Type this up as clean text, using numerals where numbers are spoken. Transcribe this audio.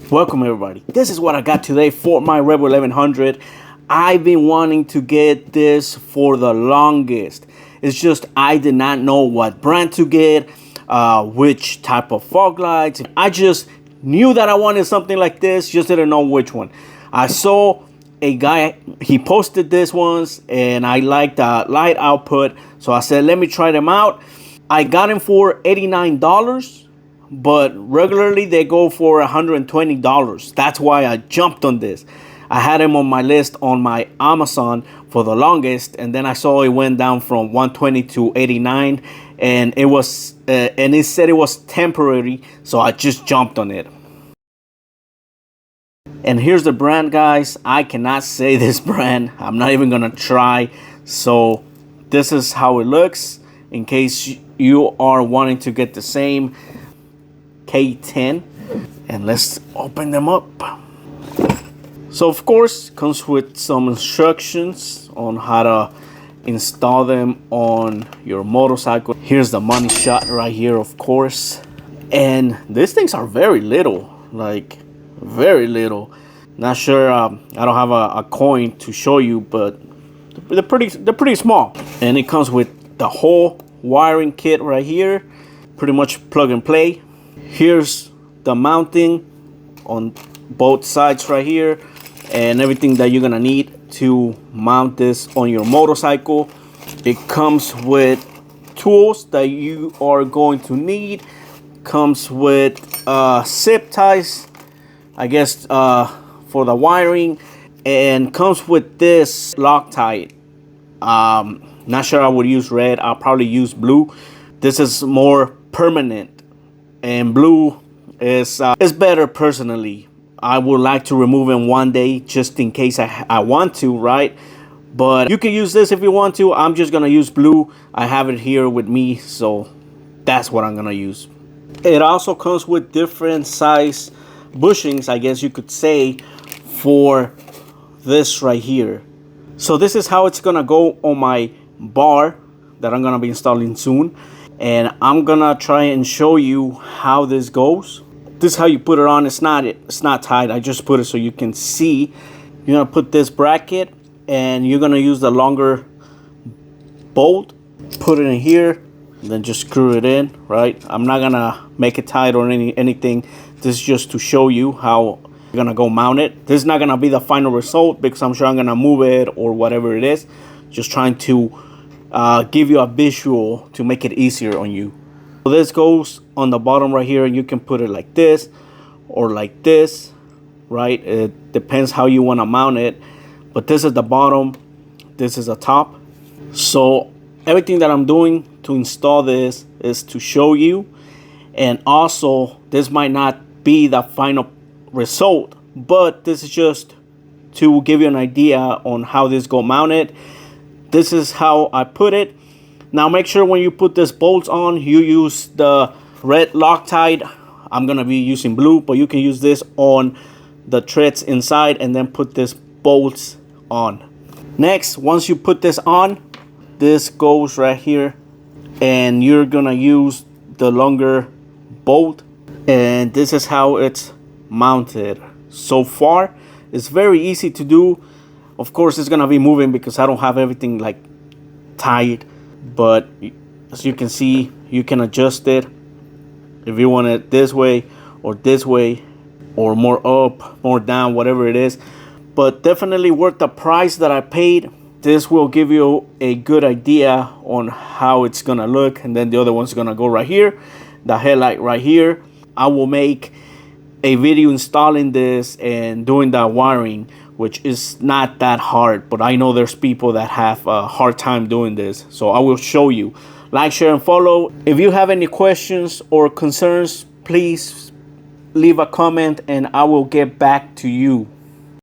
Welcome everybody. This is what I got today for my Rebel 1100. I've been wanting to get this for the longest. It's just I did not know what brand to get, which type of fog lights. I just knew that I wanted something like this, just didn't know which one. I saw a guy, he posted this once and I liked the light output, so I said let me try them out. I got them for $89, but regularly they go for $120. That's why I jumped on this. I had them on my list on my Amazon for the longest, and then I saw it went down from 120 to 89, and it was and it said it was temporary, so I just jumped on it. And here's the brand, guys. I cannot say this brand. I'm not even gonna try. So this is how it looks in case you are wanting to get the same K10. And let's open them up. So of course comes with some instructions on how to install them on your motorcycle. Here's the money shot right here, of course. And these things are very little, like very little. Not sure, I don't have a coin to show you, but they're pretty small. And it comes with the whole wiring kit right here, pretty much plug and play. Here's the mounting on both sides right here, and everything that you're gonna need to mount this on your motorcycle. It comes with tools that you are going to need. Comes with zip ties, I guess, for the wiring, and comes with this Loctite. Not sure I would use red. I'll probably use blue. This is more permanent, and blue is better personally. I would like to remove them one day just in case I want to, right? But you can use this if you want to. I'm just gonna use blue. I have it here with me, so that's what I'm gonna use. It also comes with different size bushings, I guess you could say, for this right here. So this is how it's gonna go on my bar that I'm gonna be installing soon, and I'm gonna try and show you how this goes. This is how you put it on. It's not tight. I just put it so you can see. You're gonna put this bracket and you're gonna use the longer bolt, put it in here, and then just screw it in, right? I'm not gonna make it tight or anything. This is just to show you how you're gonna go mount it. This is not gonna be the final result because I'm sure I'm gonna move it or whatever it is. Just trying to give you a visual to make it easier on you. So this goes on the bottom right here, and you can put it like this or like this, right? It depends how you want to mount it, but this is the bottom, this is the top. So everything that I'm doing to install this is to show you, and also this might not be the final result, but this is just to give you an idea on how this go mounted. This is how I put it. Now make sure when you put this bolts on, you use the red Loctite. I'm gonna be using blue, but you can use this on the treads inside and then put this bolts on. Next, once you put this on, this goes right here, and you're gonna use the longer bolt, and this is how it's mounted. So far, it's very easy to do. Of course, it's gonna be moving because I don't have everything like tight. But as you can see, you can adjust it if you want it this way or more up, more down, whatever it is. But definitely worth the price that I paid. This will give you a good idea on how it's gonna look. And then the other one's gonna go right here, the headlight right here. I will make a video installing this and doing the wiring, which is not that hard, but I know there's people that have a hard time doing this, so I will show you. Like, share, and follow. If you have any questions or concerns, please leave a comment and I will get back to you.